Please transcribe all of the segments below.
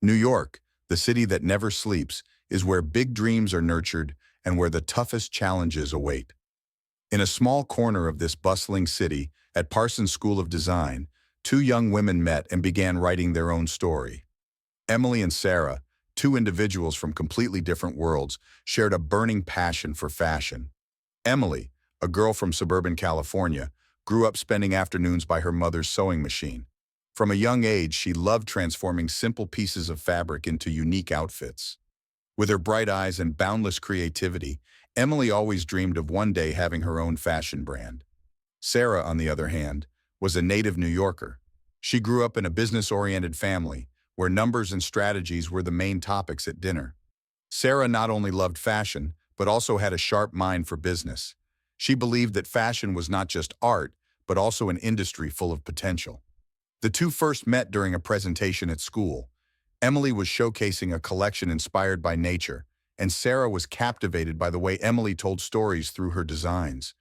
New York, the city that never sleeps, is where big dreams are nurtured and where the toughest challenges await. In a small corner of this bustling city, at Parsons School of Design, two young women met and began writing their own story. Emily and Sarah, two individuals from completely different worlds, shared a burning passion for fashion. Emily, a girl from suburban California, grew up spending afternoons by her mother's sewing machine. From a young age, she loved transforming simple pieces of fabric into unique outfits. With her bright eyes and boundless creativity, Emily always dreamed of one day having her own fashion brand. Sarah, on the other hand, was a native New Yorker. She grew up in a business-oriented family, where numbers and strategies were the main topics at dinner. Sarah not only loved fashion, but also had a sharp mind for business. She believed that fashion was not just art, but also an industry full of potential. The two first met during a presentation at school. Emily was showcasing a collection inspired by nature, and Sarah was captivated by the way Emily told stories through her designs.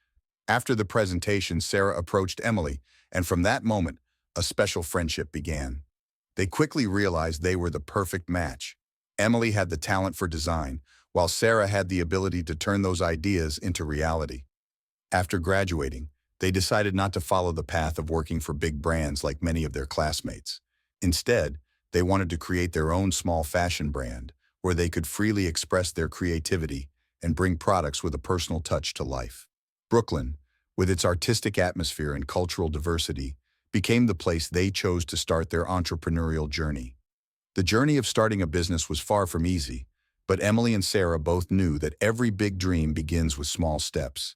After the presentation, Sarah approached Emily, and from that moment, a special friendship began. They quickly realized they were the perfect match. Emily had the talent for design, while Sarah had the ability to turn those ideas into reality. After graduating, they decided not to follow the path of working for big brands like many of their classmates. Instead, they wanted to create their own small fashion brand, where they could freely express their creativity and bring products with a personal touch to life. Brooklyn, with its artistic atmosphere and cultural diversity, became the place they chose to start their entrepreneurial journey. The journey of starting a business was far from easy, but Emily and Sarah both knew that every big dream begins with small steps.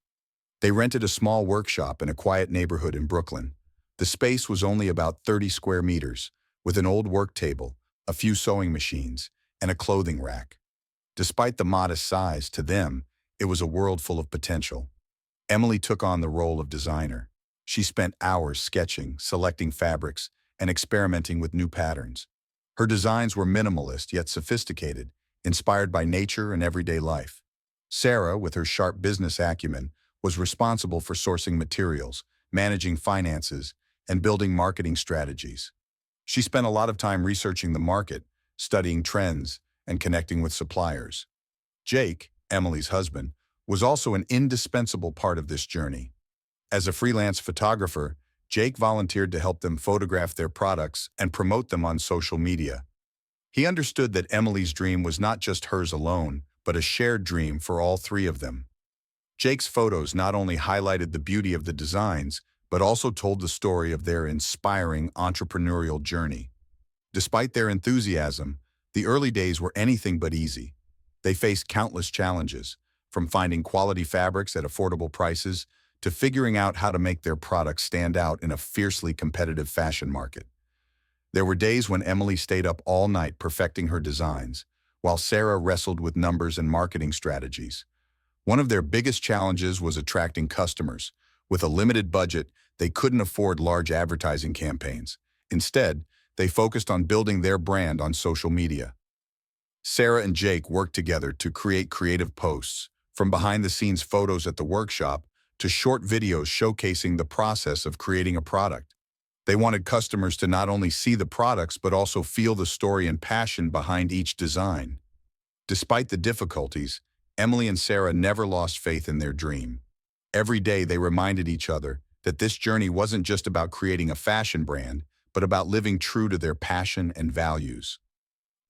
They rented a small workshop in a quiet neighborhood in Brooklyn. The space was only about 30 square meters, with an old work table, a few sewing machines, and a clothing rack. Despite the modest size, to them, it was a world full of potential. Emily took on the role of designer. She spent hours sketching, selecting fabrics, and experimenting with new patterns. Her designs were minimalist yet sophisticated, inspired by nature and everyday life. Sarah, with her sharp business acumen, was responsible for sourcing materials, managing finances, and building marketing strategies. She spent a lot of time researching the market, studying trends, and connecting with suppliers. Jake, Emily's husband, was also an indispensable part of this journey. As a freelance photographer, Jake volunteered to help them photograph their products and promote them on social media. He understood that Emily's dream was not just hers alone, but a shared dream for all three of them. Jake's photos not only highlighted the beauty of the designs, but also told the story of their inspiring entrepreneurial journey. Despite their enthusiasm, the early days were anything but easy. They faced countless challenges, from finding quality fabrics at affordable prices to figuring out how to make their products stand out in a fiercely competitive fashion market. There were days when Emily stayed up all night perfecting her designs, while Sarah wrestled with numbers and marketing strategies. One of their biggest challenges was attracting customers. With a limited budget, they couldn't afford large advertising campaigns. Instead, they focused on building their brand on social media. Sarah and Jake worked together to create creative posts, from behind-the-scenes photos at the workshop to short videos showcasing the process of creating a product. They wanted customers to not only see the products but also feel the story and passion behind each design. Despite the difficulties, Emily and Sarah never lost faith in their dream. Every day they reminded each other that this journey wasn't just about creating a fashion brand, but about living true to their passion and values.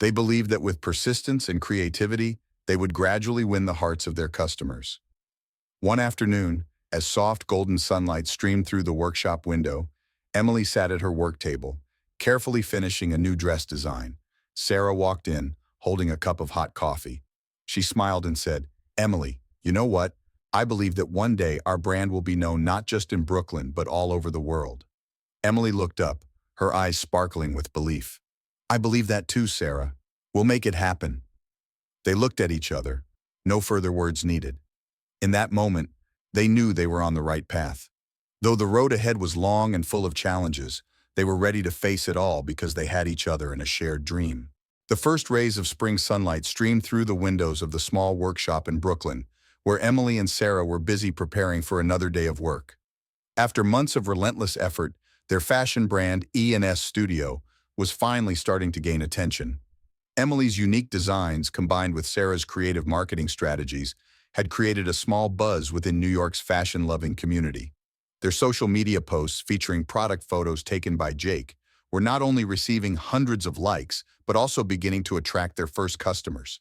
They believed that with persistence and creativity, they would gradually win the hearts of their customers. One afternoon, as soft golden sunlight streamed through the workshop window, Emily sat at her work table, carefully finishing a new dress design. Sarah walked in, holding a cup of hot coffee. She smiled and said, "Emily, you know what? I believe that one day our brand will be known not just in Brooklyn, but all over the world." Emily looked up, her eyes sparkling with belief. "I believe that too, Sarah. We'll make it happen." They looked at each other, no further words needed. In that moment, they knew they were on the right path. Though the road ahead was long and full of challenges, they were ready to face it all because they had each other in a shared dream. The first rays of spring sunlight streamed through the windows of the small workshop in Brooklyn, where Emily and Sarah were busy preparing for another day of work. After months of relentless effort, their fashion brand E&S Studio was finally starting to gain attention. Emily's unique designs, combined with Sarah's creative marketing strategies, had created a small buzz within New York's fashion-loving community. Their social media posts featuring product photos taken by Jake were not only receiving hundreds of likes, but also beginning to attract their first customers.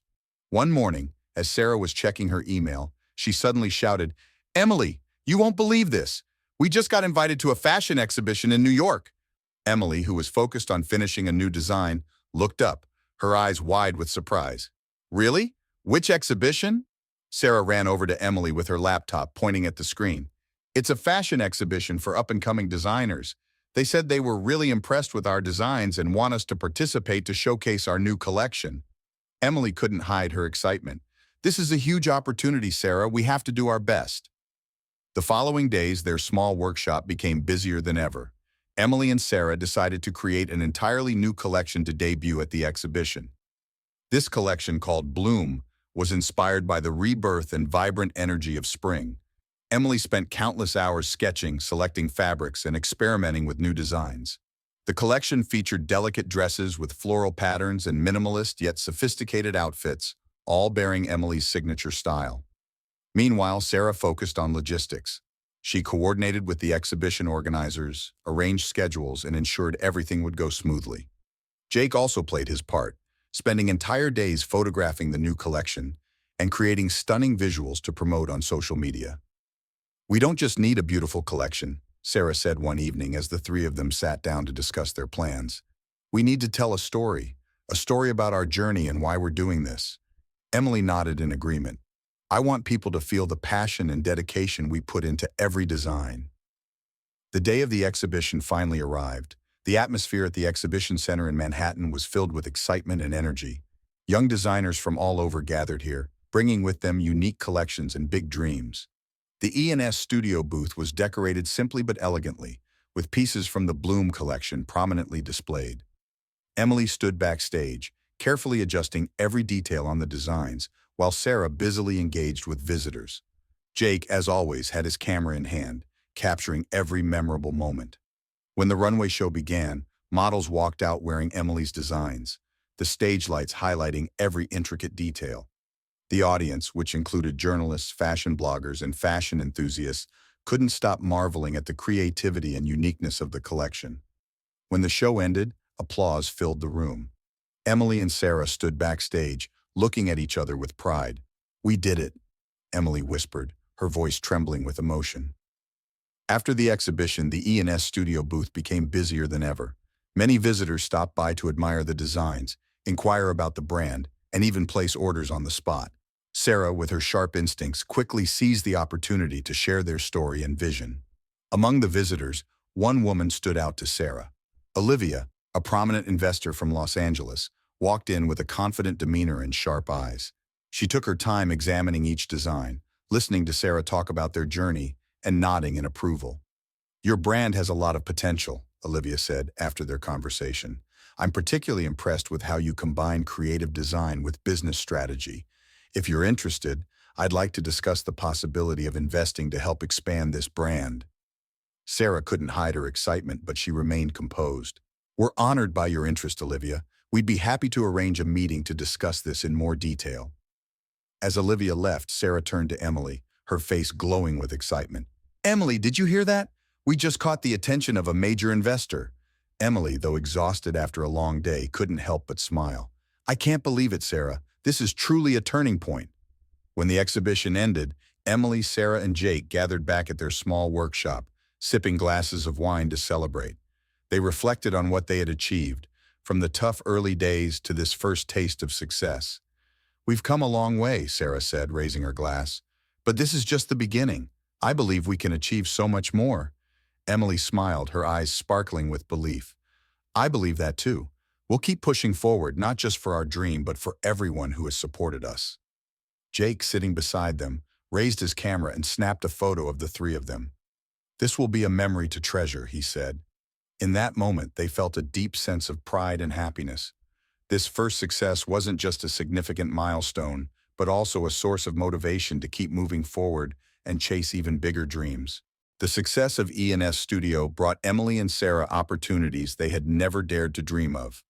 One morning, as Sarah was checking her email, she suddenly shouted, "Emily, you won't believe this! We just got invited to a fashion exhibition in New York." Emily, who was focused on finishing a new design, looked up, her eyes wide with surprise. "Really? Which exhibition?" Sarah ran over to Emily with her laptop, pointing at the screen. "It's a fashion exhibition for up-and-coming designers. They said they were really impressed with our designs and want us to participate to showcase our new collection." Emily couldn't hide her excitement. "This is a huge opportunity, Sarah. We have to do our best." The following days, their small workshop became busier than ever. Emily and Sarah decided to create an entirely new collection to debut at the exhibition. This collection, called Bloom, was inspired by the rebirth and vibrant energy of spring. Emily spent countless hours sketching, selecting fabrics, and experimenting with new designs. The collection featured delicate dresses with floral patterns and minimalist yet sophisticated outfits, all bearing Emily's signature style. Meanwhile, Sarah focused on logistics. She coordinated with the exhibition organizers, arranged schedules, and ensured everything would go smoothly. Jake also played his part, spending entire days photographing the new collection and creating stunning visuals to promote on social media. "We don't just need a beautiful collection," Sarah said one evening as the three of them sat down to discuss their plans. "We need to tell a story about our journey and why we're doing this." Emily nodded in agreement. "I want people to feel the passion and dedication we put into every design." The day of the exhibition finally arrived. The atmosphere at the exhibition center in Manhattan was filled with excitement and energy. Young designers from all over gathered here, bringing with them unique collections and big dreams. The E&S studio booth was decorated simply but elegantly, with pieces from the Bloom collection prominently displayed. Emily stood backstage, carefully adjusting every detail on the designs, while Sarah busily engaged with visitors. Jake, as always, had his camera in hand, capturing every memorable moment. When the runway show began, models walked out wearing Emily's designs, the stage lights highlighting every intricate detail. The audience, which included journalists, fashion bloggers, and fashion enthusiasts, couldn't stop marveling at the creativity and uniqueness of the collection. When the show ended, applause filled the room. Emily and Sarah stood backstage, looking at each other with pride. "We did it," Emily whispered, her voice trembling with emotion. After the exhibition, the E&S studio booth became busier than ever. Many visitors stopped by to admire the designs, inquire about the brand, and even place orders on the spot. Sarah, with her sharp instincts, quickly seized the opportunity to share their story and vision. Among the visitors, one woman stood out to Sarah. Olivia, a prominent investor from Los Angeles, walked in with a confident demeanor and sharp eyes. She took her time examining each design, listening to Sarah talk about their journey, and nodding in approval. "Your brand has a lot of potential," Olivia said after their conversation. "I'm particularly impressed with how you combine creative design with business strategy. If you're interested, I'd like to discuss the possibility of investing to help expand this brand." Sarah couldn't hide her excitement, but she remained composed. "We're honored by your interest, Olivia. We'd be happy to arrange a meeting to discuss this in more detail." As Olivia left, Sarah turned to Emily, her face glowing with excitement. "Emily, did you hear that? We just caught the attention of a major investor." Emily, though exhausted after a long day, couldn't help but smile. "I can't believe it, Sarah. This is truly a turning point." When the exhibition ended, Emily, Sarah, and Jake gathered back at their small workshop, sipping glasses of wine to celebrate. They reflected on what they had achieved, from the tough early days to this first taste of success. "We've come a long way," Sarah said, raising her glass. "But this is just the beginning. I believe we can achieve so much more." Emily smiled, her eyes sparkling with belief. "I believe that too. We'll keep pushing forward, not just for our dream, but for everyone who has supported us." Jake, sitting beside them, raised his camera and snapped a photo of the three of them. "This will be a memory to treasure," he said. In that moment, they felt a deep sense of pride and happiness. This first success wasn't just a significant milestone, but also a source of motivation to keep moving forward and chase even bigger dreams. The success of E&S Studio brought Emily and Sarah opportunities they had never dared to dream of.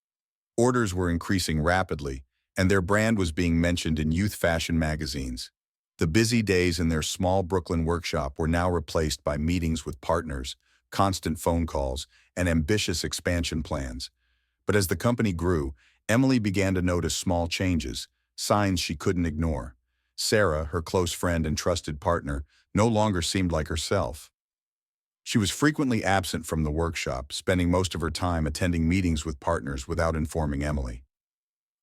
Orders were increasing rapidly, and their brand was being mentioned in youth fashion magazines. The busy days in their small Brooklyn workshop were now replaced by meetings with partners, constant phone calls, and ambitious expansion plans. But as the company grew, Emily began to notice small changes, signs she couldn't ignore. Sarah, her close friend and trusted partner, no longer seemed like herself. She was frequently absent from the workshop, spending most of her time attending meetings with partners without informing Emily.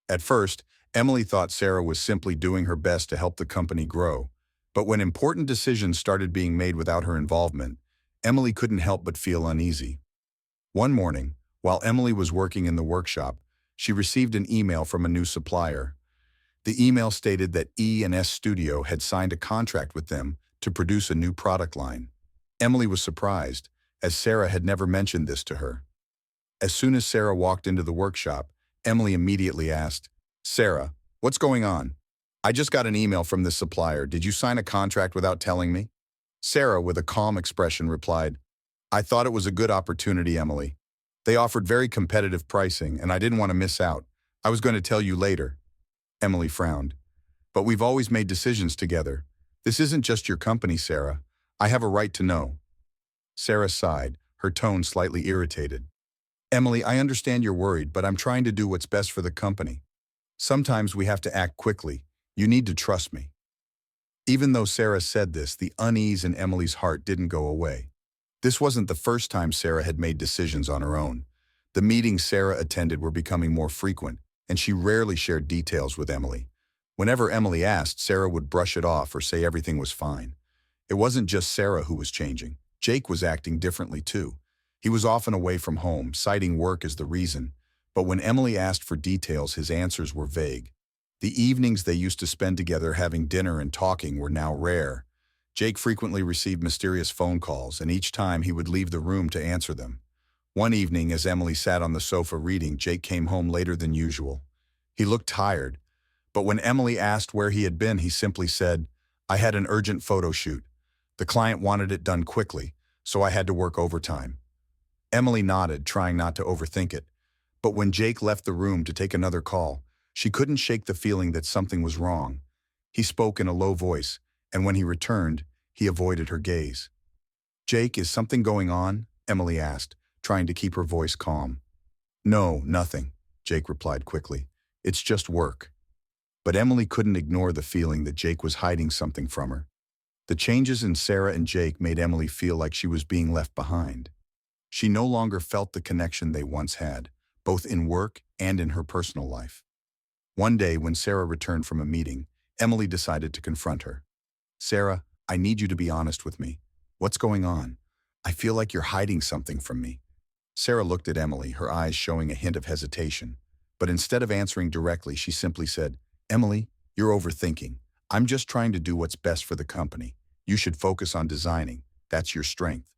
At first, Emily thought Sarah was simply doing her best to help the company grow, but when important decisions started being made without her involvement, Emily couldn't help but feel uneasy. One morning, while Emily was working in the workshop, she received an email from a new supplier. The email stated that E&S Studio had signed a contract with them to produce a new product line. Emily was surprised, as Sarah had never mentioned this to her. As soon as Sarah walked into the workshop, Emily immediately asked, "Sarah, what's going on? I just got an email from this supplier. Did you sign a contract without telling me?" Sarah, with a calm expression, replied, "I thought it was a good opportunity, Emily. They offered very competitive pricing, and I didn't want to miss out. I was going to tell you later." Emily frowned. "But we've always made decisions together. This isn't just your company, Sarah. I have a right to know." Sarah sighed, her tone slightly irritated. "Emily, I understand you're worried, but I'm trying to do what's best for the company. Sometimes we have to act quickly. You need to trust me." Even though Sarah said this, the unease in Emily's heart didn't go away. This wasn't the first time Sarah had made decisions on her own. The meetings Sarah attended were becoming more frequent, and she rarely shared details with Emily. Whenever Emily asked, Sarah would brush it off or say everything was fine. It wasn't just Sarah who was changing. Jake was acting differently too. He was often away from home, citing work as the reason, but when Emily asked for details, his answers were vague. The evenings they used to spend together having dinner and talking were now rare. Jake frequently received mysterious phone calls, and each time he would leave the room to answer them. One evening, as Emily sat on the sofa reading, Jake came home later than usual. He looked tired, but when Emily asked where he had been, he simply said, "I had an urgent photo shoot. The client wanted it done quickly, so I had to work overtime." Emily nodded, trying not to overthink it. But when Jake left the room to take another call, she couldn't shake the feeling that something was wrong. He spoke in a low voice, and when he returned, he avoided her gaze. "Jake, is something going on?" Emily asked, trying to keep her voice calm. "No, nothing," Jake replied quickly. "It's just work." But Emily couldn't ignore the feeling that Jake was hiding something from her. The changes in Sarah and Jake made Emily feel like she was being left behind. She no longer felt the connection they once had, both in work and in her personal life. One day, when Sarah returned from a meeting, Emily decided to confront her. "Sarah, I need you to be honest with me. What's going on? I feel like you're hiding something from me." Sarah looked at Emily, her eyes showing a hint of hesitation. But instead of answering directly, she simply said, "Emily, you're overthinking. I'm just trying to do what's best for the company. You should focus on designing. That's your strength."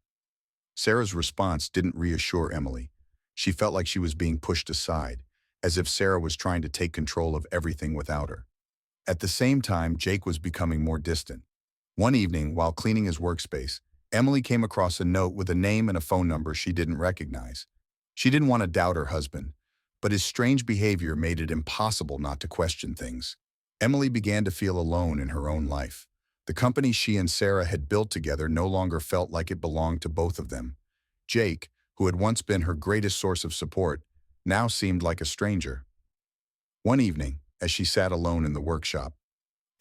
Sarah's response didn't reassure Emily. She felt like she was being pushed aside, as if Sarah was trying to take control of everything without her. At the same time, Jake was becoming more distant. One evening, while cleaning his workspace, Emily came across a note with a name and a phone number she didn't recognize. She didn't want to doubt her husband, but his strange behavior made it impossible not to question things. Emily began to feel alone in her own life. The company she and Sarah had built together no longer felt like it belonged to both of them. Jake, who had once been her greatest source of support, now seemed like a stranger. One evening, as she sat alone in the workshop,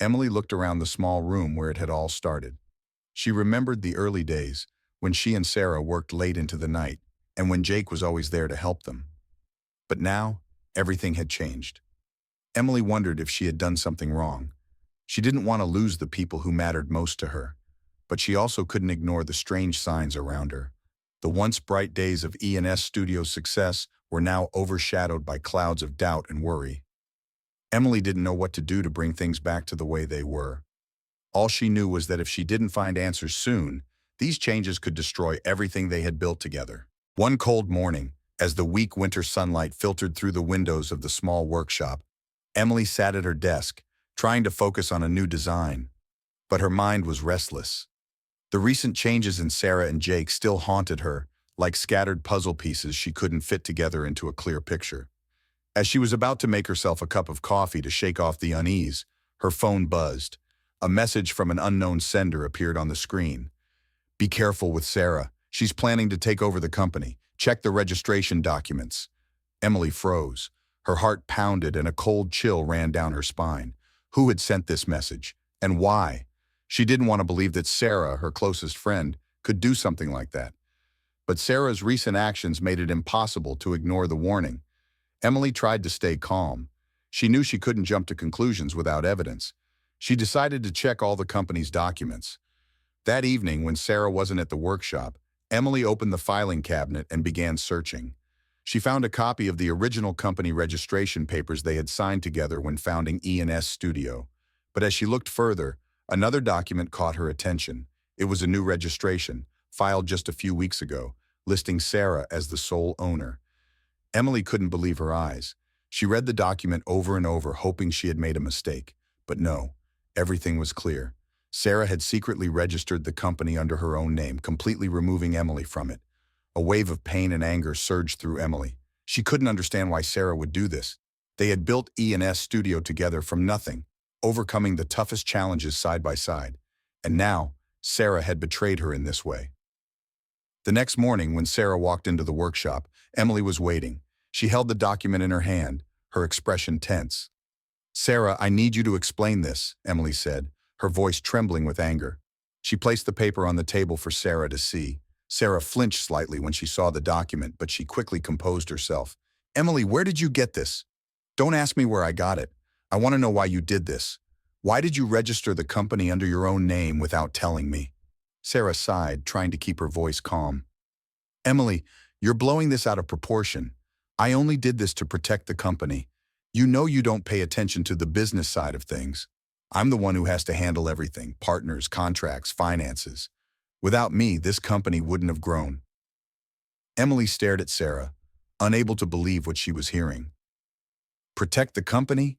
Emily looked around the small room where it had all started. She remembered the early days, when she and Sarah worked late into the night, and when Jake was always there to help them. But now, everything had changed. Emily wondered if she had done something wrong. She didn't want to lose the people who mattered most to her, but she also couldn't ignore the strange signs around her. The once bright days of E&S Studio's success were now overshadowed by clouds of doubt and worry. Emily didn't know what to do to bring things back to the way they were. All she knew was that if she didn't find answers soon, these changes could destroy everything they had built together. One cold morning, as the weak winter sunlight filtered through the windows of the small workshop, Emily sat at her desk, trying to focus on a new design. But her mind was restless. The recent changes in Sarah and Jake still haunted her, like scattered puzzle pieces she couldn't fit together into a clear picture. As she was about to make herself a cup of coffee to shake off the unease, her phone buzzed. A message from an unknown sender appeared on the screen. "Be careful with Sarah. She's planning to take over the company. Check the registration documents." Emily froze. Her heart pounded and a cold chill ran down her spine. Who had sent this message? And why? She didn't want to believe that Sarah, her closest friend, could do something like that. But Sarah's recent actions made it impossible to ignore the warning. Emily tried to stay calm. She knew she couldn't jump to conclusions without evidence. She decided to check all the company's documents. That evening, when Sarah wasn't at the workshop, Emily opened the filing cabinet and began searching. She found a copy of the original company registration papers they had signed together when founding E&S Studio. But as she looked further, another document caught her attention. It was a new registration, filed just a few weeks ago, listing Sarah as the sole owner. Emily couldn't believe her eyes. She read the document over and over, hoping she had made a mistake. But no, everything was clear. Sarah had secretly registered the company under her own name, completely removing Emily from it. A wave of pain and anger surged through Emily. She couldn't understand why Sarah would do this. They had built E&S Studio together from nothing, overcoming the toughest challenges side by side. And now, Sarah had betrayed her in this way. The next morning, when Sarah walked into the workshop, Emily was waiting. She held the document in her hand, her expression tense. "Sarah, I need you to explain this," Emily said, her voice trembling with anger. She placed the paper on the table for Sarah to see. Sarah flinched slightly when she saw the document, but she quickly composed herself. "Emily, where did you get this? Don't ask me where I got it. I want to know why you did this. Why did you register the company under your own name without telling me?" Sarah sighed, trying to keep her voice calm. "Emily, you're blowing this out of proportion. I only did this to protect the company. You know you don't pay attention to the business side of things. I'm the one who has to handle everything: partners, contracts, finances. Without me, this company wouldn't have grown." Emily stared at Sarah, unable to believe what she was hearing. "Protect the company?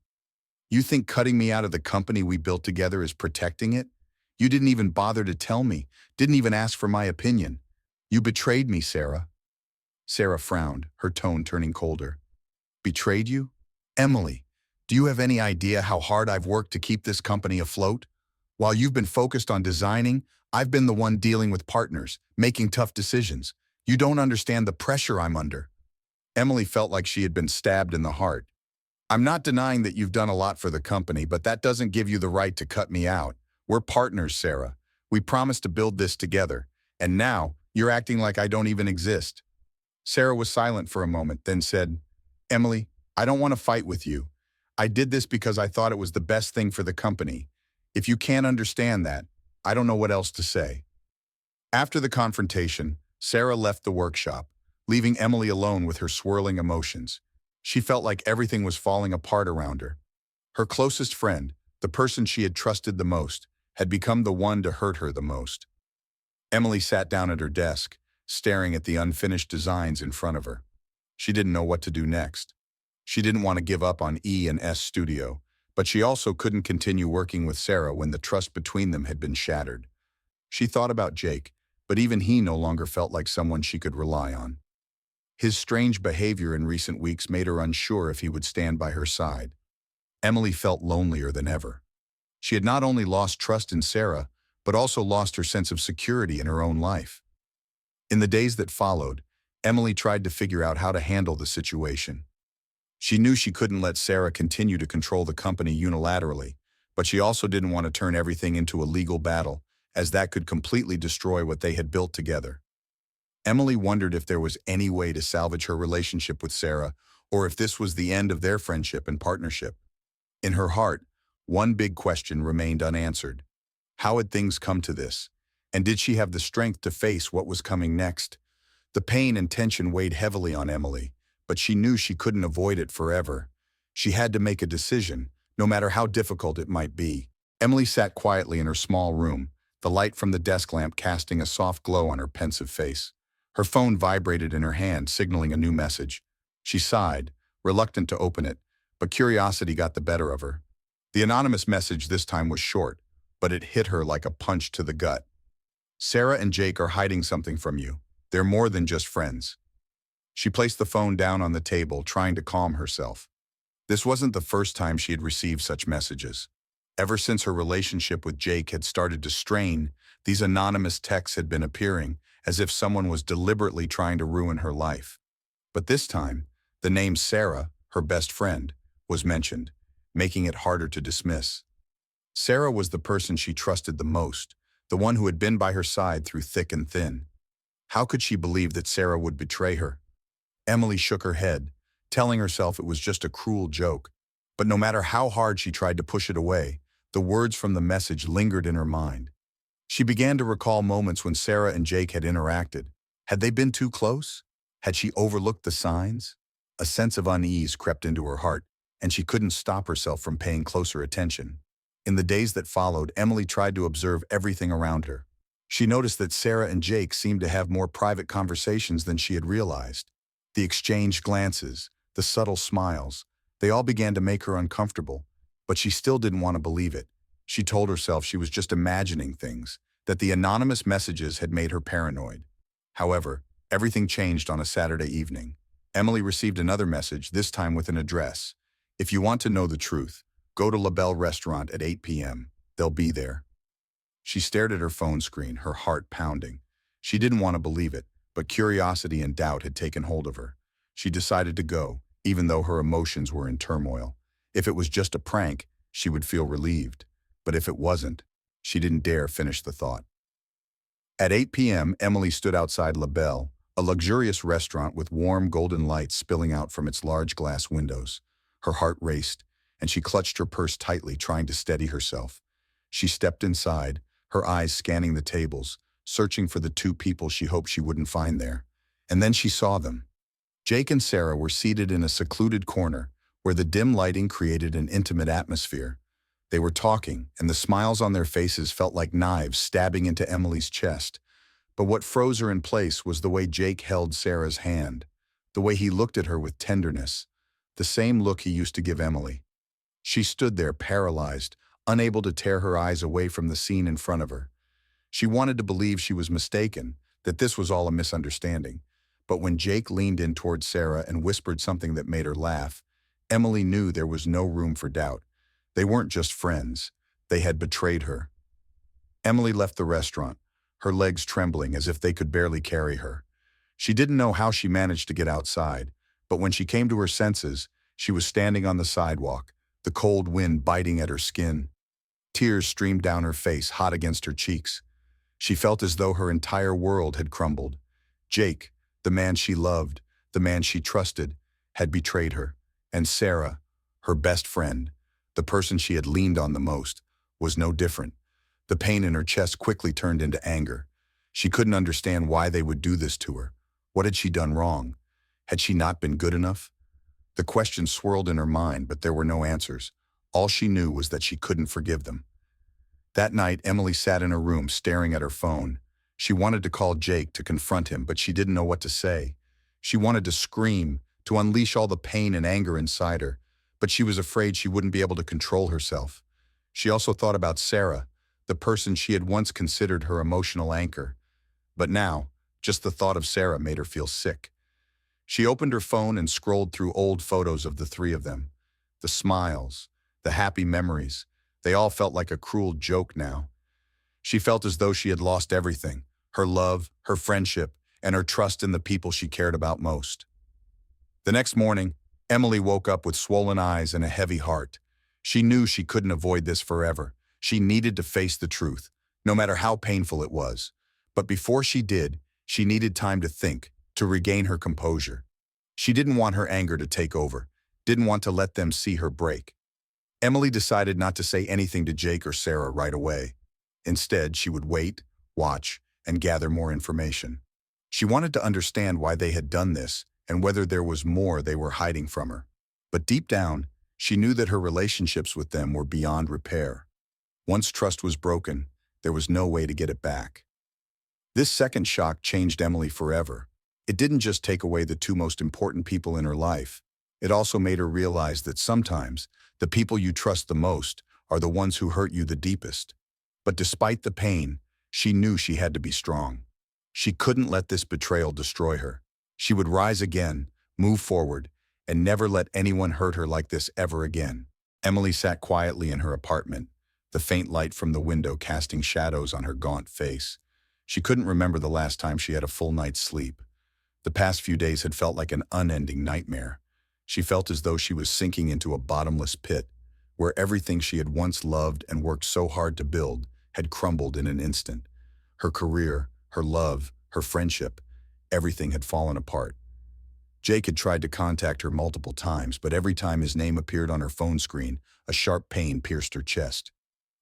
You think cutting me out of the company we built together is protecting it? You didn't even bother to tell me, didn't even ask for my opinion. You betrayed me, Sarah." Sarah frowned, her tone turning colder. "Betrayed you? Emily, do you have any idea how hard I've worked to keep this company afloat? While you've been focused on designing, I've been the one dealing with partners, making tough decisions. You don't understand the pressure I'm under." Emily felt like she had been stabbed in the heart. "I'm not denying that you've done a lot for the company, but that doesn't give you the right to cut me out. We're partners, Sarah. We promised to build this together. And now, you're acting like I don't even exist." Sarah was silent for a moment, then said, "Emily, I don't want to fight with you. I did this because I thought it was the best thing for the company. If you can't understand that, I don't know what else to say." After the confrontation, Sarah left the workshop, leaving Emily alone with her swirling emotions. She felt like everything was falling apart around her. Her closest friend, the person she had trusted the most, had become the one to hurt her the most. Emily sat down at her desk, staring at the unfinished designs in front of her. She didn't know what to do next. She didn't want to give up on E&S Studio, but she also couldn't continue working with Sarah when the trust between them had been shattered. She thought about Jake, but even he no longer felt like someone she could rely on. His strange behavior in recent weeks made her unsure if he would stand by her side. Emily felt lonelier than ever. She had not only lost trust in Sarah, but also lost her sense of security in her own life. In the days that followed, Emily tried to figure out how to handle the situation. She knew she couldn't let Sarah continue to control the company unilaterally, but she also didn't want to turn everything into a legal battle, as that could completely destroy what they had built together. Emily wondered if there was any way to salvage her relationship with Sarah, or if this was the end of their friendship and partnership. In her heart, one big question remained unanswered. How had things come to this? And did she have the strength to face what was coming next? The pain and tension weighed heavily on Emily, but she knew she couldn't avoid it forever. She had to make a decision, no matter how difficult it might be. Emily sat quietly in her small room, the light from the desk lamp casting a soft glow on her pensive face. Her phone vibrated in her hand, signaling a new message. She sighed, reluctant to open it, but curiosity got the better of her. The anonymous message this time was short, but it hit her like a punch to the gut. "Sarah and Jake are hiding something from you. They're more than just friends." She placed the phone down on the table, trying to calm herself. This wasn't the first time she had received such messages. Ever since her relationship with Jake had started to strain, these anonymous texts had been appearing, as if someone was deliberately trying to ruin her life. But this time, the name Sarah, her best friend, was mentioned, making it harder to dismiss. Sarah was the person she trusted the most, the one who had been by her side through thick and thin. How could she believe that Sarah would betray her? Emily shook her head, telling herself it was just a cruel joke. But no matter how hard she tried to push it away, the words from the message lingered in her mind. She began to recall moments when Sarah and Jake had interacted. Had they been too close? Had she overlooked the signs? A sense of unease crept into her heart, and she couldn't stop herself from paying closer attention. In the days that followed, Emily tried to observe everything around her. She noticed that Sarah and Jake seemed to have more private conversations than she had realized. The exchanged glances, the subtle smiles, they all began to make her uncomfortable, but she still didn't want to believe it. She told herself she was just imagining things, that the anonymous messages had made her paranoid. However, everything changed on a Saturday evening. Emily received another message, this time with an address. If you want to know the truth, go to La Belle Restaurant at 8 p.m. They'll be there. She stared at her phone screen, her heart pounding. She didn't want to believe it, but curiosity and doubt had taken hold of her. She decided to go, even though her emotions were in turmoil. If it was just a prank, she would feel relieved. But if it wasn't, she didn't dare finish the thought. At 8 p.m., Emily stood outside La Belle, a luxurious restaurant with warm golden lights spilling out from its large glass windows. Her heart raced, and she clutched her purse tightly, trying to steady herself. She stepped inside, her eyes scanning the tables, searching for the two people she hoped she wouldn't find there. And then she saw them. Jake and Sarah were seated in a secluded corner, where the dim lighting created an intimate atmosphere. They were talking, and the smiles on their faces felt like knives stabbing into Emily's chest. But what froze her in place was the way Jake held Sarah's hand, the way he looked at her with tenderness, the same look he used to give Emily. She stood there paralyzed, unable to tear her eyes away from the scene in front of her. She wanted to believe she was mistaken, that this was all a misunderstanding. But when Jake leaned in towards Sarah and whispered something that made her laugh, Emily knew there was no room for doubt. They weren't just friends. They had betrayed her. Emily left the restaurant, her legs trembling as if they could barely carry her. She didn't know how she managed to get outside, but when she came to her senses, she was standing on the sidewalk, the cold wind biting at her skin. Tears streamed down her face, hot against her cheeks. She felt as though her entire world had crumbled. Jake, the man she loved, the man she trusted, had betrayed her. And Sarah, her best friend, the person she had leaned on the most, was no different. The pain in her chest quickly turned into anger. She couldn't understand why they would do this to her. What had she done wrong? Had she not been good enough? The questions swirled in her mind, but there were no answers. All she knew was that she couldn't forgive them. That night, Emily sat in her room staring at her phone. She wanted to call Jake to confront him, but she didn't know what to say. She wanted to scream, to unleash all the pain and anger inside her, but she was afraid she wouldn't be able to control herself. She also thought about Sarah, the person she had once considered her emotional anchor. But now, just the thought of Sarah made her feel sick. She opened her phone and scrolled through old photos of the three of them. The smiles, the happy memories, they all felt like a cruel joke now. She felt as though she had lost everything, her love, her friendship, and her trust in the people she cared about most. The next morning, Emily woke up with swollen eyes and a heavy heart. She knew she couldn't avoid this forever. She needed to face the truth, no matter how painful it was. But before she did, she needed time to think, to regain her composure. She didn't want her anger to take over, didn't want to let them see her break. Emily decided not to say anything to Jake or Sarah right away. Instead, she would wait, watch, and gather more information. She wanted to understand why they had done this and whether there was more they were hiding from her. But deep down, she knew that her relationships with them were beyond repair. Once trust was broken, there was no way to get it back. This second shock changed Emily forever. It didn't just take away the two most important people in her life. It also made her realize that sometimes the people you trust the most are the ones who hurt you the deepest. But despite the pain, she knew she had to be strong. She couldn't let this betrayal destroy her. She would rise again, move forward, and never let anyone hurt her like this ever again. Emily sat quietly in her apartment, the faint light from the window casting shadows on her gaunt face. She couldn't remember the last time she had a full night's sleep. The past few days had felt like an unending nightmare. She felt as though she was sinking into a bottomless pit, where everything she had once loved and worked so hard to build had crumbled in an instant. Her career, her love, her friendship, everything had fallen apart. Jake had tried to contact her multiple times, but every time his name appeared on her phone screen, a sharp pain pierced her chest.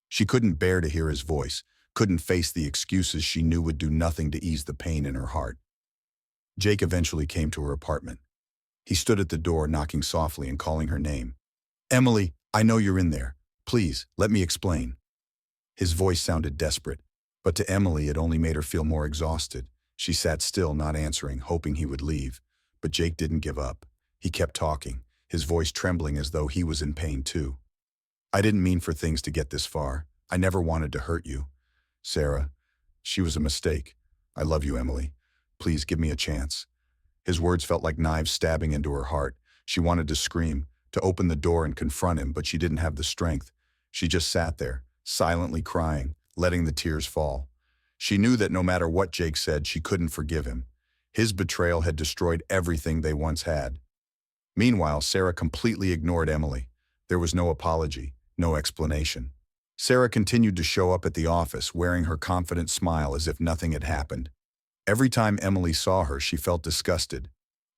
She couldn't bear to hear his voice, couldn't face the excuses she knew would do nothing to ease the pain in her heart. Jake eventually came to her apartment. He stood at the door, knocking softly and calling her name. "Emily, I know you're in there. Please, let me explain." His voice sounded desperate, but to Emily it only made her feel more exhausted. She sat still, not answering, hoping he would leave. But Jake didn't give up. He kept talking, his voice trembling as though he was in pain too. "I didn't mean for things to get this far. I never wanted to hurt you. Sarah, she was a mistake. I love you, Emily. Please give me a chance." His words felt like knives stabbing into her heart. She wanted to scream, to open the door and confront him, but she didn't have the strength. She just sat there, silently crying, letting the tears fall. She knew that no matter what Jake said, she couldn't forgive him. His betrayal had destroyed everything they once had. Meanwhile, Sarah completely ignored Emily. There was no apology, no explanation. Sarah continued to show up at the office, wearing her confident smile as if nothing had happened. Every time Emily saw her, she felt disgusted.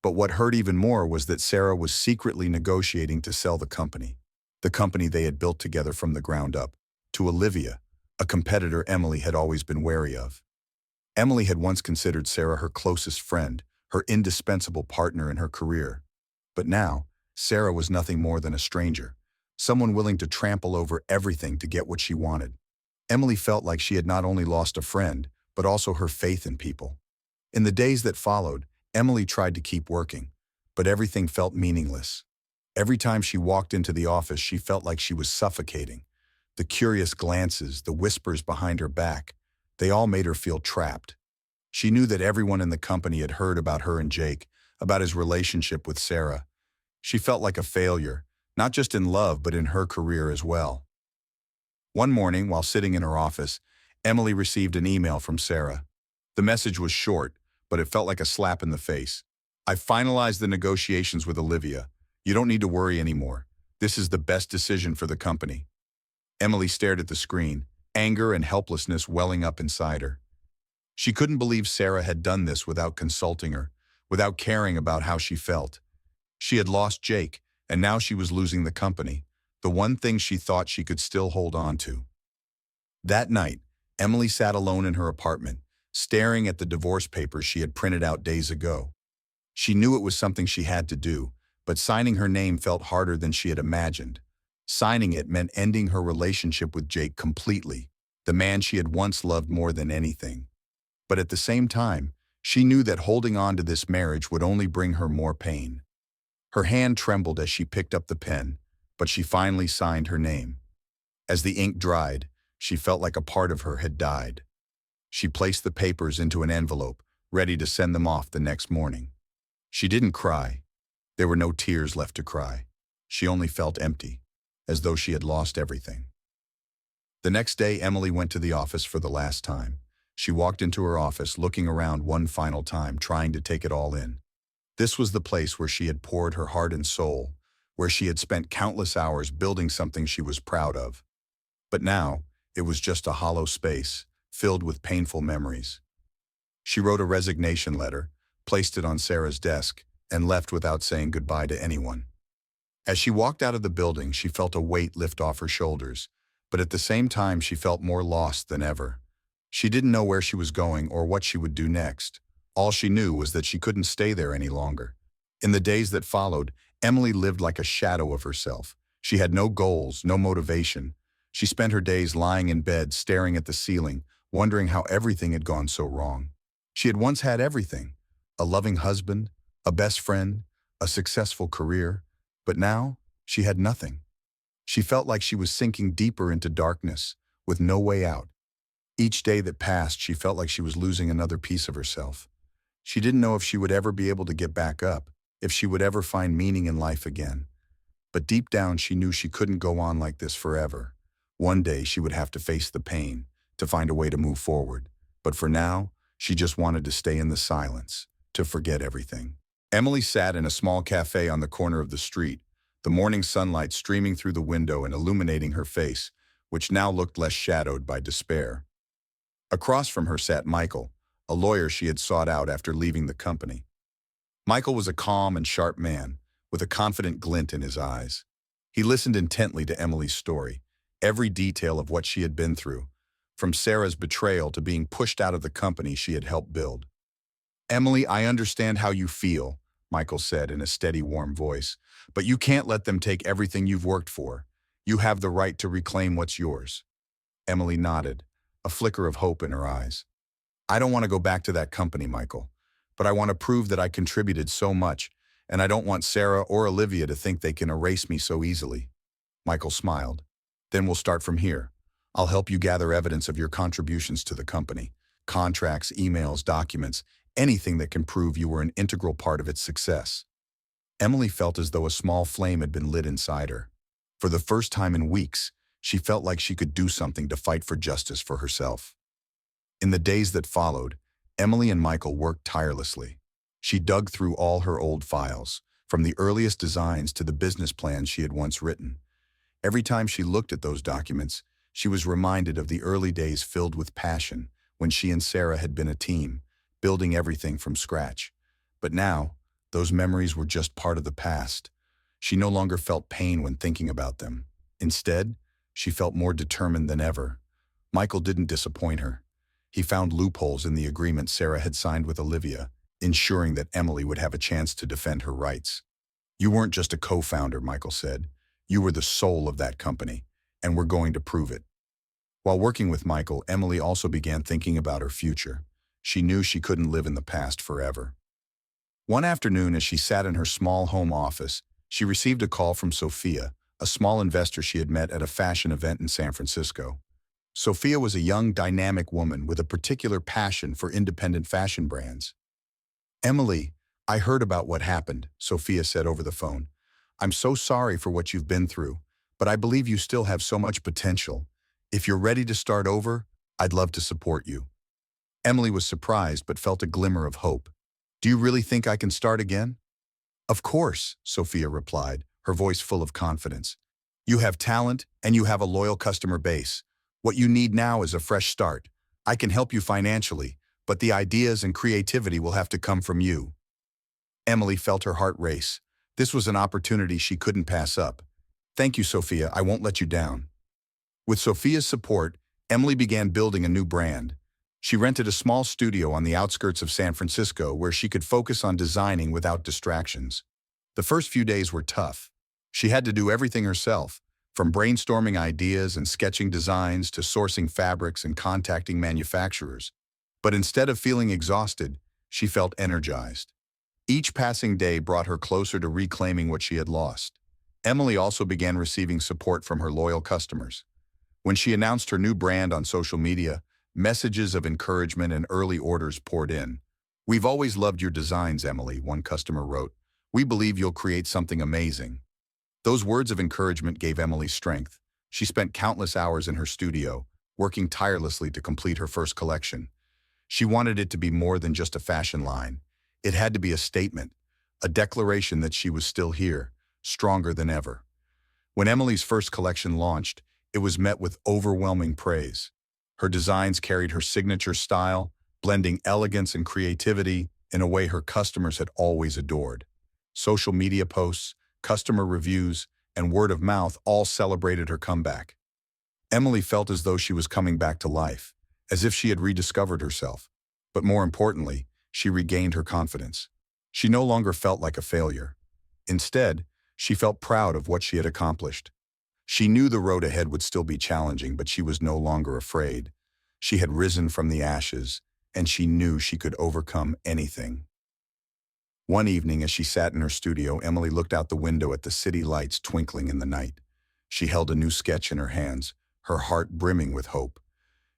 But what hurt even more was that Sarah was secretly negotiating to sell the company they had built together from the ground up, to Olivia, a competitor Emily had always been wary of. Emily had once considered Sarah her closest friend, her indispensable partner in her career. But now, Sarah was nothing more than a stranger, someone willing to trample over everything to get what she wanted. Emily felt like she had not only lost a friend, but also her faith in people. In the days that followed, Emily tried to keep working, but everything felt meaningless. Every time she walked into the office, she felt like she was suffocating. The curious glances, the whispers behind her back, they all made her feel trapped. She knew that everyone in the company had heard about her and Jake, about his relationship with Sarah. She felt like a failure, not just in love, but in her career as well. One morning, while sitting in her office, Emily received an email from Sarah. The message was short, but it felt like a slap in the face. "I've finalized the negotiations with Olivia. You don't need to worry anymore. This is the best decision for the company." Emily stared at the screen, anger and helplessness welling up inside her. She couldn't believe Sarah had done this without consulting her, without caring about how she felt. She had lost Jake, and now she was losing the company, the one thing she thought she could still hold on to. That night, Emily sat alone in her apartment, staring at the divorce papers she had printed out days ago. She knew it was something she had to do, but signing her name felt harder than she had imagined. Signing it meant ending her relationship with Jake completely, the man she had once loved more than anything. But at the same time, she knew that holding on to this marriage would only bring her more pain. Her hand trembled as she picked up the pen, but she finally signed her name. As the ink dried, she felt like a part of her had died. She placed the papers into an envelope, ready to send them off the next morning. She didn't cry. There were no tears left to cry. She only felt empty, as though she had lost everything. The next day, Emily went to the office for the last time. She walked into her office, looking around one final time, trying to take it all in. This was the place where she had poured her heart and soul, where she had spent countless hours building something she was proud of. But now, it was just a hollow space, filled with painful memories. She wrote a resignation letter, placed it on Sarah's desk, and left without saying goodbye to anyone. As she walked out of the building, she felt a weight lift off her shoulders, but at the same time she felt more lost than ever. She didn't know where she was going or what she would do next. All she knew was that she couldn't stay there any longer. In the days that followed, Emily lived like a shadow of herself. She had no goals, no motivation. She spent her days lying in bed, staring at the ceiling, wondering how everything had gone so wrong. She had once had everything: a loving husband, a best friend, a successful career, but now she had nothing. She felt like she was sinking deeper into darkness, with no way out. Each day that passed, she felt like she was losing another piece of herself. She didn't know if she would ever be able to get back up, if she would ever find meaning in life again. But deep down, she knew she couldn't go on like this forever. One day, she would have to face the pain, to find a way to move forward. But for now, she just wanted to stay in the silence, to forget everything. Emily sat in a small cafe on the corner of the street, the morning sunlight streaming through the window and illuminating her face, which now looked less shadowed by despair. Across from her sat Michael, a lawyer she had sought out after leaving the company. Michael was a calm and sharp man, with a confident glint in his eyes. He listened intently to Emily's story, every detail of what she had been through, from Sarah's betrayal to being pushed out of the company she had helped build. "Emily, I understand how you feel," Michael said in a steady, warm voice, "but you can't let them take everything you've worked for. You have the right to reclaim what's yours." Emily nodded, a flicker of hope in her eyes. "I don't want to go back to that company, Michael, but I want to prove that I contributed so much, and I don't want Sarah or Olivia to think they can erase me so easily." Michael smiled. "Then we'll start from here. I'll help you gather evidence of your contributions to the company. Contracts, emails, documents, anything that can prove you were an integral part of its success." Emily felt as though a small flame had been lit inside her. For the first time in weeks, she felt like she could do something to fight for justice for herself. In the days that followed, Emily and Michael worked tirelessly. She dug through all her old files, from the earliest designs to the business plans she had once written. Every time she looked at those documents, she was reminded of the early days filled with passion, when she and Sarah had been a team, building everything from scratch. But now, those memories were just part of the past. She no longer felt pain when thinking about them. Instead, she felt more determined than ever. Michael didn't disappoint her. He found loopholes in the agreement Sarah had signed with Olivia, ensuring that Emily would have a chance to defend her rights. "You weren't just a co-founder," Michael said. "You were the soul of that company, and we're going to prove it." While working with Michael, Emily also began thinking about her future. She knew she couldn't live in the past forever. One afternoon, as she sat in her small home office, she received a call from Sophia, a small investor she had met at a fashion event in San Francisco. Sophia was a young, dynamic woman with a particular passion for independent fashion brands. "Emily, I heard about what happened," Sophia said over the phone. "I'm so sorry for what you've been through, but I believe you still have so much potential. If you're ready to start over, I'd love to support you." Emily was surprised but felt a glimmer of hope. "Do you really think I can start again?" "Of course," Sophia replied, her voice full of confidence. "You have talent and you have a loyal customer base. What you need now is a fresh start. I can help you financially, but the ideas and creativity will have to come from you." Emily felt her heart race. This was an opportunity she couldn't pass up. "Thank you, Sophia. I won't let you down." With Sophia's support, Emily began building a new brand. She rented a small studio on the outskirts of San Francisco where she could focus on designing without distractions. The first few days were tough. She had to do everything herself, from brainstorming ideas and sketching designs to sourcing fabrics and contacting manufacturers. But instead of feeling exhausted, she felt energized. Each passing day brought her closer to reclaiming what she had lost. Emily also began receiving support from her loyal customers. When she announced her new brand on social media, messages of encouragement and early orders poured in. "We've always loved your designs, Emily," one customer wrote. "We believe you'll create something amazing." Those words of encouragement gave Emily strength. She spent countless hours in her studio, working tirelessly to complete her first collection. She wanted it to be more than just a fashion line. It had to be a statement, a declaration that she was still here, stronger than ever. When Emily's first collection launched, it was met with overwhelming praise. Her designs carried her signature style, blending elegance and creativity in a way her customers had always adored. Social media posts, customer reviews, and word of mouth all celebrated her comeback. Emily felt as though she was coming back to life, as if she had rediscovered herself. But more importantly, she regained her confidence. She no longer felt like a failure. Instead, she felt proud of what she had accomplished. She knew the road ahead would still be challenging, but she was no longer afraid. She had risen from the ashes, and she knew she could overcome anything. One evening, as she sat in her studio, Emily looked out the window at the city lights twinkling in the night. She held a new sketch in her hands, her heart brimming with hope.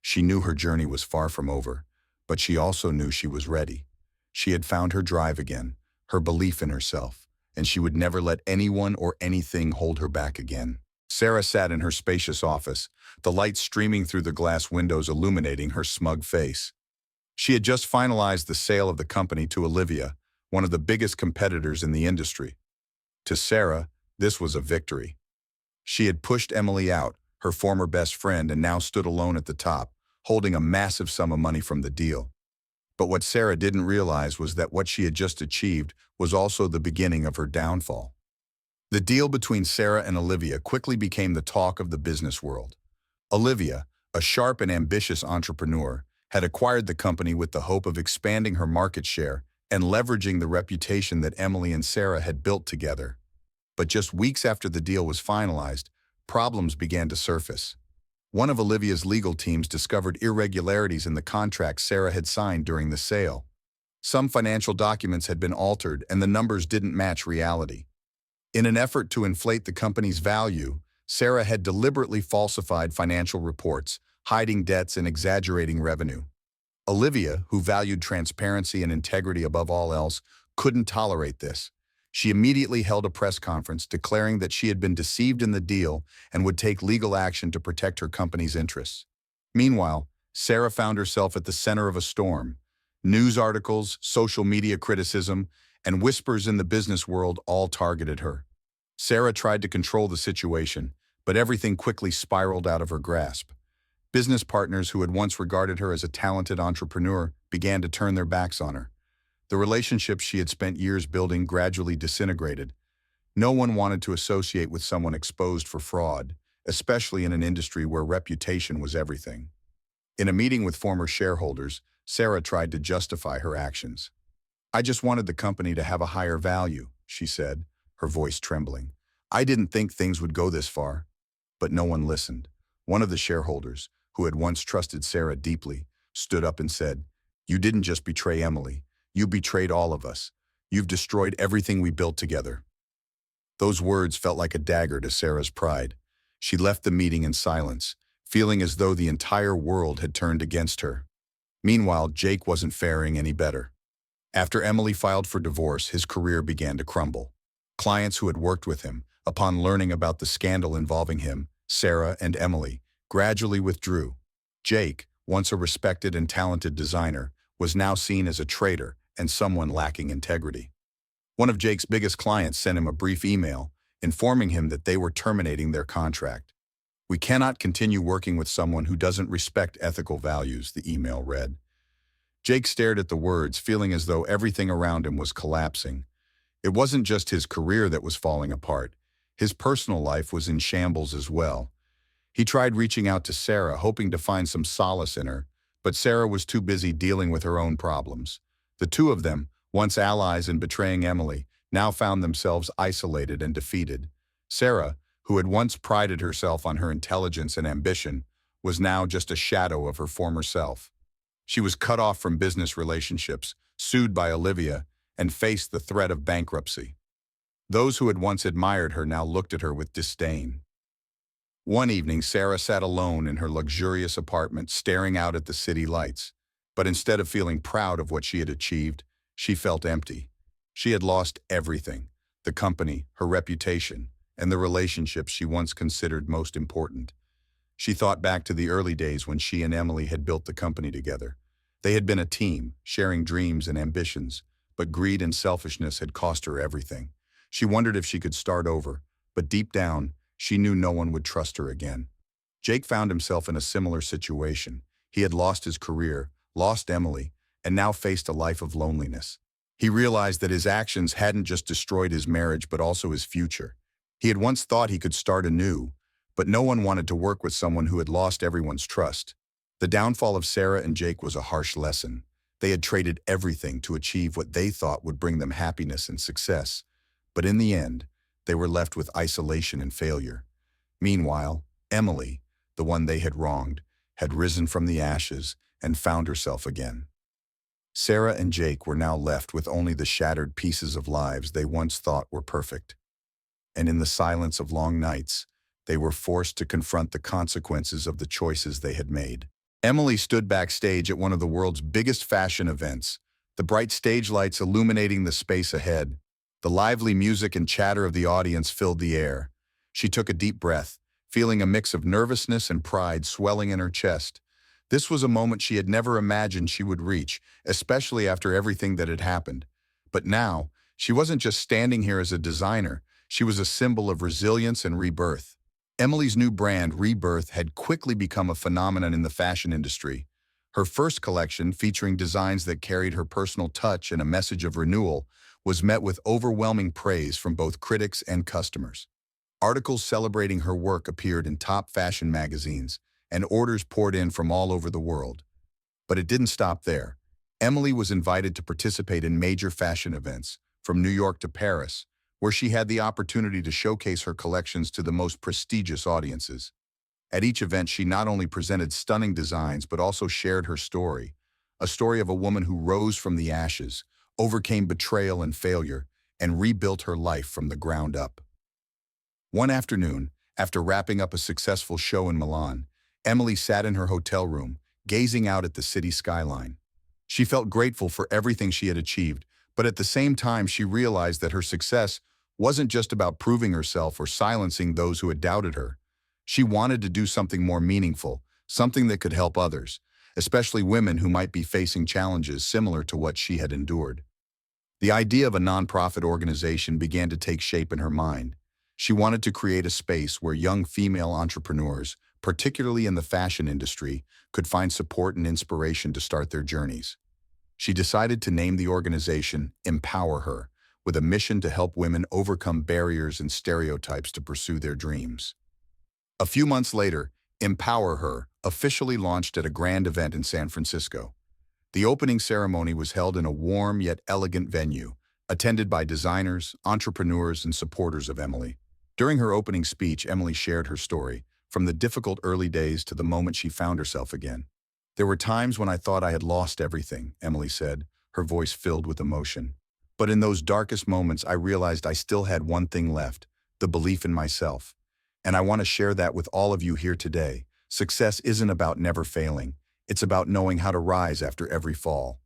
She knew her journey was far from over, but she also knew she was ready. She had found her drive again, her belief in herself, and she would never let anyone or anything hold her back again. Sarah sat in her spacious office, the light streaming through the glass windows illuminating her smug face. She had just finalized the sale of the company to Olivia, one of the biggest competitors in the industry. To Sarah, this was a victory. She had pushed Emily out, her former best friend, and now stood alone at the top, holding a massive sum of money from the deal. But what Sarah didn't realize was that what she had just achieved was also the beginning of her downfall. The deal between Sarah and Olivia quickly became the talk of the business world. Olivia, a sharp and ambitious entrepreneur, had acquired the company with the hope of expanding her market share and leveraging the reputation that Emily and Sarah had built together. But just weeks after the deal was finalized, problems began to surface. One of Olivia's legal teams discovered irregularities in the contract Sarah had signed during the sale. Some financial documents had been altered and the numbers didn't match reality. In an effort to inflate the company's value, Sarah had deliberately falsified financial reports, hiding debts and exaggerating revenue. Olivia, who valued transparency and integrity above all else, couldn't tolerate this. She immediately held a press conference declaring that she had been deceived in the deal and would take legal action to protect her company's interests. Meanwhile, Sarah found herself at the center of a storm. News articles, social media criticism, and whispers in the business world all targeted her. Sarah tried to control the situation, but everything quickly spiraled out of her grasp. Business partners who had once regarded her as a talented entrepreneur began to turn their backs on her. The relationships she had spent years building gradually disintegrated. No one wanted to associate with someone exposed for fraud, especially in an industry where reputation was everything. In a meeting with former shareholders, Sarah tried to justify her actions. "I just wanted the company to have a higher value," she said, her voice trembling. "I didn't think things would go this far." But no one listened. One of the shareholders, who had once trusted Sarah deeply, stood up and said, "You didn't just betray Emily. You betrayed all of us. You've destroyed everything we built together." Those words felt like a dagger to Sarah's pride. She left the meeting in silence, feeling as though the entire world had turned against her. Meanwhile, Jake wasn't faring any better. After Emily filed for divorce, his career began to crumble. Clients who had worked with him, upon learning about the scandal involving him, Sarah, and Emily, gradually withdrew. Jake, once a respected and talented designer, was now seen as a traitor and someone lacking integrity. One of Jake's biggest clients sent him a brief email, informing him that they were terminating their contract. "We cannot continue working with someone who doesn't respect ethical values," the email read. Jake stared at the words, feeling as though everything around him was collapsing. It wasn't just his career that was falling apart. His personal life was in shambles as well. He tried reaching out to Sarah, hoping to find some solace in her, but Sarah was too busy dealing with her own problems. The two of them, once allies in betraying Emily, now found themselves isolated and defeated. Sarah, who had once prided herself on her intelligence and ambition, was now just a shadow of her former self. She was cut off from business relationships, sued by Olivia, and faced the threat of bankruptcy. Those who had once admired her now looked at her with disdain. One evening, Sarah sat alone in her luxurious apartment, staring out at the city lights. But instead of feeling proud of what she had achieved, she felt empty. She had lost everything: the company, her reputation, and the relationships she once considered most important. She thought back to the early days when she and Emily had built the company together. They had been a team, sharing dreams and ambitions, but greed and selfishness had cost her everything. She wondered if she could start over, but deep down, she knew no one would trust her again. Jake found himself in a similar situation. He had lost his career, lost Emily, and now faced a life of loneliness. He realized that his actions hadn't just destroyed his marriage but also his future. He had once thought he could start anew, but no one wanted to work with someone who had lost everyone's trust. The downfall of Sarah and Jake was a harsh lesson. They had traded everything to achieve what they thought would bring them happiness and success. But in the end, they were left with isolation and failure. Meanwhile, Emily, the one they had wronged, had risen from the ashes and found herself again. Sarah and Jake were now left with only the shattered pieces of lives they once thought were perfect. And in the silence of long nights, they were forced to confront the consequences of the choices they had made. Emily stood backstage at one of the world's biggest fashion events, the bright stage lights illuminating the space ahead. The lively music and chatter of the audience filled the air. She took a deep breath, feeling a mix of nervousness and pride swelling in her chest. This was a moment she had never imagined she would reach, especially after everything that had happened. But now, she wasn't just standing here as a designer, she was a symbol of resilience and rebirth. Emily's new brand, Rebirth, had quickly become a phenomenon in the fashion industry. Her first collection, featuring designs that carried her personal touch and a message of renewal, was met with overwhelming praise from both critics and customers. Articles celebrating her work appeared in top fashion magazines, and orders poured in from all over the world. But it didn't stop there. Emily was invited to participate in major fashion events, from New York to Paris, where she had the opportunity to showcase her collections to the most prestigious audiences. At each event, she not only presented stunning designs but also shared her story, a story of a woman who rose from the ashes, overcame betrayal and failure, and rebuilt her life from the ground up. One afternoon, after wrapping up a successful show in Milan, Emily sat in her hotel room, gazing out at the city skyline. She felt grateful for everything she had achieved, but at the same time she realized that her success wasn't just about proving herself or silencing those who had doubted her. She wanted to do something more meaningful, something that could help others, especially women who might be facing challenges similar to what she had endured. The idea of a nonprofit organization began to take shape in her mind. She wanted to create a space where young female entrepreneurs, particularly in the fashion industry, could find support and inspiration to start their journeys. She decided to name the organization Empower Her, with a mission to help women overcome barriers and stereotypes to pursue their dreams. A few months later, Empower Her officially launched at a grand event in San Francisco. The opening ceremony was held in a warm yet elegant venue, attended by designers, entrepreneurs, and supporters of Emily. During her opening speech, Emily shared her story, from the difficult early days to the moment she found herself again. "There were times when I thought I had lost everything," Emily said, her voice filled with emotion. "But in those darkest moments, I realized I still had one thing left, the belief in myself. And I want to share that with all of you here today. Success isn't about never failing. It's about knowing how to rise after every fall."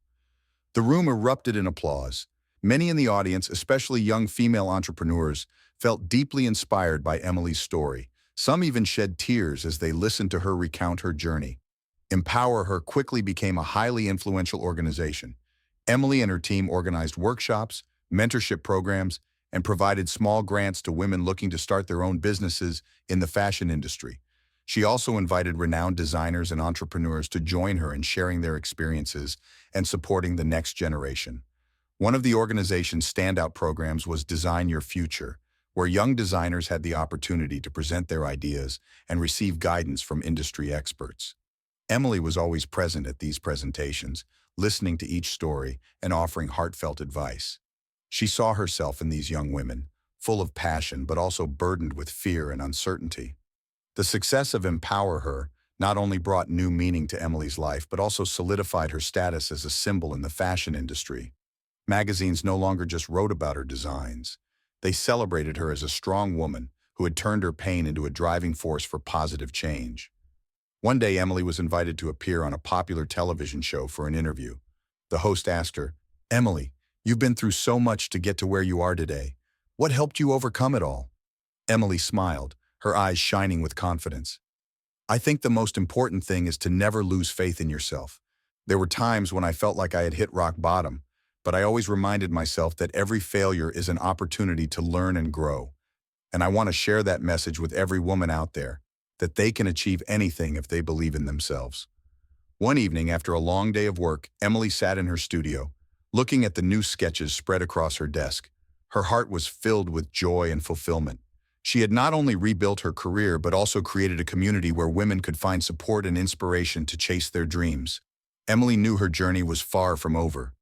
The room erupted in applause. Many in the audience, especially young female entrepreneurs, felt deeply inspired by Emily's story. Some even shed tears as they listened to her recount her journey. Empower Her quickly became a highly influential organization. Emily and her team organized workshops, mentorship programs, and provided small grants to women looking to start their own businesses in the fashion industry. She also invited renowned designers and entrepreneurs to join her in sharing their experiences and supporting the next generation. One of the organization's standout programs was Design Your Future, where young designers had the opportunity to present their ideas and receive guidance from industry experts. Emily was always present at these presentations, listening to each story and offering heartfelt advice. She saw herself in these young women, full of passion but also burdened with fear and uncertainty. The success of Empower Her not only brought new meaning to Emily's life but also solidified her status as a symbol in the fashion industry. Magazines no longer just wrote about her designs. They celebrated her as a strong woman who had turned her pain into a driving force for positive change. One day, Emily was invited to appear on a popular television show for an interview. The host asked her, "Emily, you've been through so much to get to where you are today. What helped you overcome it all?" Emily smiled, her eyes shining with confidence. "I think the most important thing is to never lose faith in yourself. There were times when I felt like I had hit rock bottom, but I always reminded myself that every failure is an opportunity to learn and grow. And I want to share that message with every woman out there, that they can achieve anything if they believe in themselves." One evening, after a long day of work, Emily sat in her studio, looking at the new sketches spread across her desk. Her heart was filled with joy and fulfillment. She had not only rebuilt her career but also created a community where women could find support and inspiration to chase their dreams. Emily knew her journey was far from over.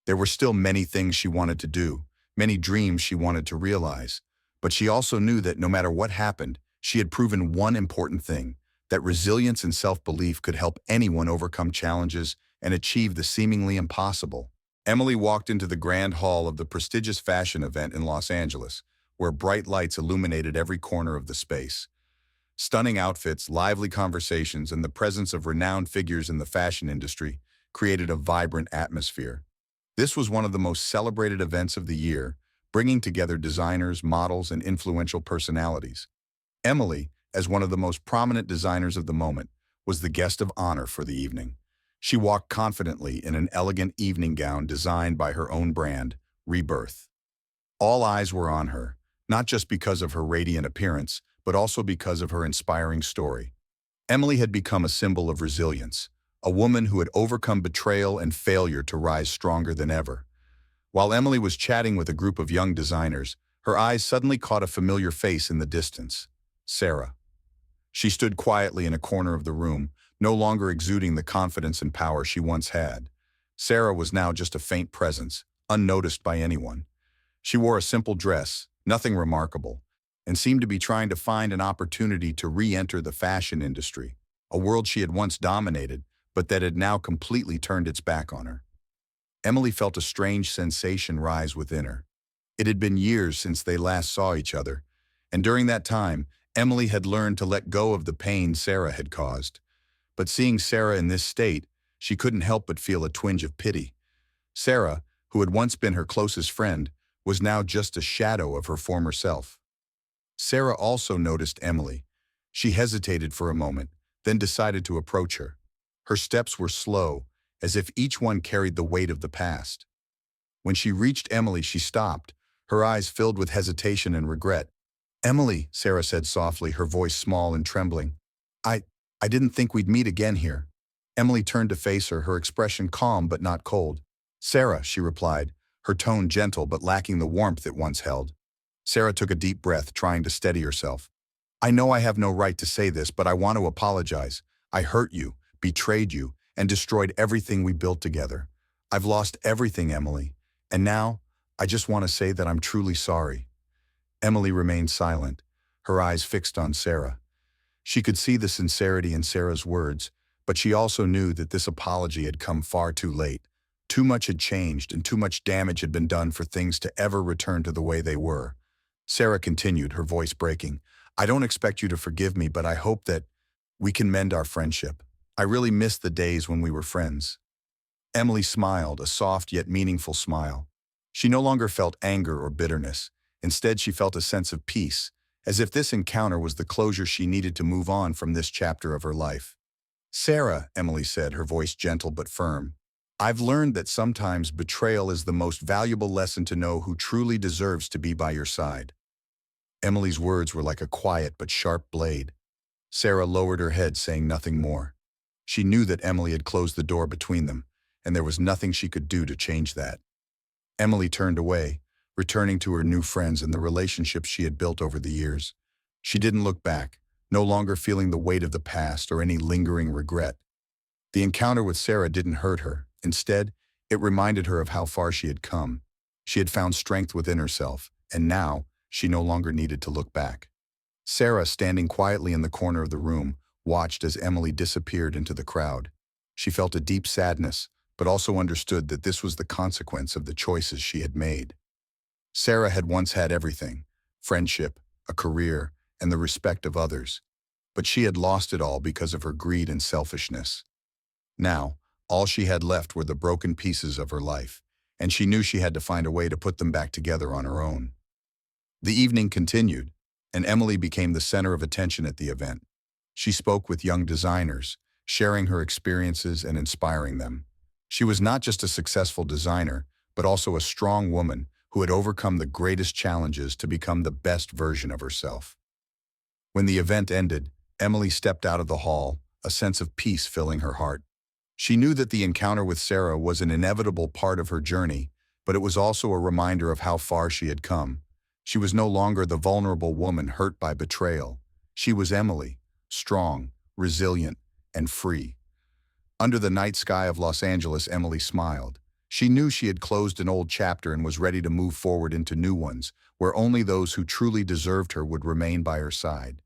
There were still many things she wanted to do, many dreams she wanted to realize. But she also knew that no matter what happened, she had proven one important thing, that resilience and self-belief could help anyone overcome challenges and achieve the seemingly impossible. Emily walked into the grand hall of the prestigious fashion event in Los Angeles, where bright lights illuminated every corner of the space. Stunning outfits, lively conversations, and the presence of renowned figures in the fashion industry created a vibrant atmosphere. This was one of the most celebrated events of the year, bringing together designers, models, and influential personalities. Emily, as one of the most prominent designers of the moment, was the guest of honor for the evening. She walked confidently in an elegant evening gown designed by her own brand, Rebirth. All eyes were on her, not just because of her radiant appearance, but also because of her inspiring story. Emily had become a symbol of resilience, a woman who had overcome betrayal and failure to rise stronger than ever. While Emily was chatting with a group of young designers, her eyes suddenly caught a familiar face in the distance: Sarah. She stood quietly in a corner of the room, no longer exuding the confidence and power she once had. Sarah was now just a faint presence, unnoticed by anyone. She wore a simple dress, nothing remarkable, and seemed to be trying to find an opportunity to re-enter the fashion industry, a world she had once dominated, but that had now completely turned its back on her. Emily felt a strange sensation rise within her. It had been years since they last saw each other, and during that time, Emily had learned to let go of the pain Sarah had caused. But seeing Sarah in this state, she couldn't help but feel a twinge of pity. Sarah, who had once been her closest friend, was now just a shadow of her former self. Sarah also noticed Emily. She hesitated for a moment, then decided to approach her. Her steps were slow, as if each one carried the weight of the past. When she reached Emily, she stopped, her eyes filled with hesitation and regret. "Emily," Sarah said softly, her voice small and trembling. I, I didn't think we'd meet again here." Emily turned to face her, her expression calm but not cold. "Sarah," she replied, her tone gentle but lacking the warmth it once held. Sarah took a deep breath, trying to steady herself. "I know I have no right to say this, but I want to apologize. I hurt you, betrayed you, and destroyed everything we built together. I've lost everything, Emily. And now, I just want to say that I'm truly sorry." Emily remained silent, her eyes fixed on Sarah. She could see the sincerity in Sarah's words, but she also knew that this apology had come far too late. Too much had changed and too much damage had been done for things to ever return to the way they were. Sarah continued, her voice breaking. "I don't expect you to forgive me, but I hope that we can mend our friendship. I really miss the days when we were friends." Emily smiled, a soft yet meaningful smile. She no longer felt anger or bitterness. Instead, she felt a sense of peace, as if this encounter was the closure she needed to move on from this chapter of her life. "Sarah," Emily said, her voice gentle but firm, "I've learned that sometimes betrayal is the most valuable lesson to know who truly deserves to be by your side." Emily's words were like a quiet but sharp blade. Sarah lowered her head, saying nothing more. She knew that Emily had closed the door between them, and there was nothing she could do to change that. Emily turned away, returning to her new friends and the relationships she had built over the years. She didn't look back, no longer feeling the weight of the past or any lingering regret. The encounter with Sarah didn't hurt her. Instead, it reminded her of how far she had come. She had found strength within herself, and now she no longer needed to look back. Sarah, standing quietly in the corner of the room, watched as Emily disappeared into the crowd. She felt a deep sadness, but also understood that this was the consequence of the choices she had made. Sarah had once had everything: friendship, a career, and the respect of others. But she had lost it all because of her greed and selfishness. Now, all she had left were the broken pieces of her life, and she knew she had to find a way to put them back together on her own. The evening continued, and Emily became the center of attention at the event. She spoke with young designers, sharing her experiences and inspiring them. She was not just a successful designer, but also a strong woman who had overcome the greatest challenges to become the best version of herself. When the event ended, Emily stepped out of the hall, a sense of peace filling her heart. She knew that the encounter with Sarah was an inevitable part of her journey, but it was also a reminder of how far she had come. She was no longer the vulnerable woman hurt by betrayal. She was Emily, strong, resilient, and free. Under the night sky of Los Angeles, Emily smiled. She knew she had closed an old chapter and was ready to move forward into new ones, where only those who truly deserved her would remain by her side.